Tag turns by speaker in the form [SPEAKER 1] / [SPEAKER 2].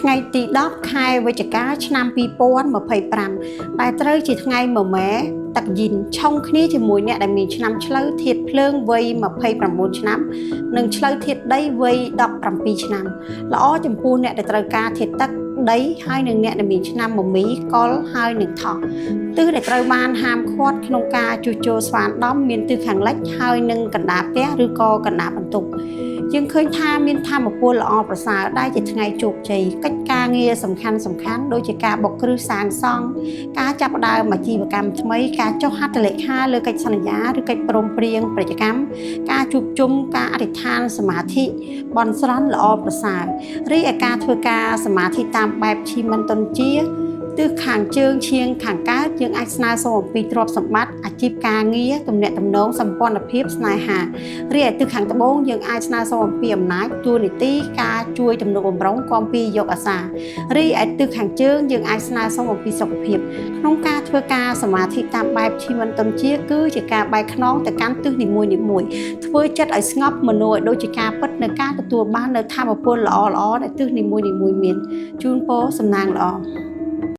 [SPEAKER 1] ថ្ងៃទី10ខែវិច្ឆិកាឆ្នាំ2025ដែលត្រូវជាថ្ងៃមមែទឹកយិនឆុងគ្នាជាមួយអ្នកដែលមានឆ្នាំឆ្លូវធាតុភ្លើងវ័យ29ឆ្នាំនិងឆ្លូវធាតុដីវ័យ17ឆ្នាំល្អចំពោះអ្នកដែលត្រូវការធាតុទឹកដីហើយនឹងអ្នកដែលមានឆ្នាំមមីកុលហើយនឹងថោះទិសដែលត្រូវបានហាមឃាត់ក្នុងការជួសជុលស្វានដំមានទិសខាងលិចហើយនឹងកណ្ដាលផ្ទះឬក៏កណ្ដាលបន្ទប់យើងឃើញថាមានធម៌ពលល្អប្រសើរដែលជាថ្ងៃជោគជ័យកិច្ចការងារសំខាន់ដូចជាការបុកគ្រឹះសាងសង់ការចាប់ផ្ដើមអាជីវកម្មថ្មីការចុះហត្ថលេខាលើកិច្ចសន្យាឬកិច្ចព្រមព្រៀងពាណិជ្ជកម្មការជួបជុំការអធិដ្ឋានសមាធិបន់ស្រន់ល្អប្រសើររីឯការធ្វើការសមាធិតាមបែបឈីមិនតុនជាទិសខាងជើងឈៀងខាងកើតយើងអាចស្នើសុំអំពីទ្រព្យសម្បត្តិអាជីពការងារទំនាក់ទំនងសម្ព័ន្ធភាពស្នេហារីឯទិសខាងត្បូងយើងអាចស្នើសុំអំពីអំណាចទួលនីតិការជួយទំនុកបំរុងគំពីយកអាសារីឯទិសខាងជើងយើងអាចស្នើសុំអំពីសុខភាពក្នុងការធ្វើការសមាធិតាមបែបឈីមិនតុនជាគឺជាការបែកខ្នងទៅកាន់ទិសនីមួយៗធ្វើចិត្តឲ្យស្ងប់មនោឲ្យដូចជាការពិតនៅការទទួលបាននៅធម៌ពលល្អៗដែលទិសនីមួយៗមានជូនពរសំណាងល្អ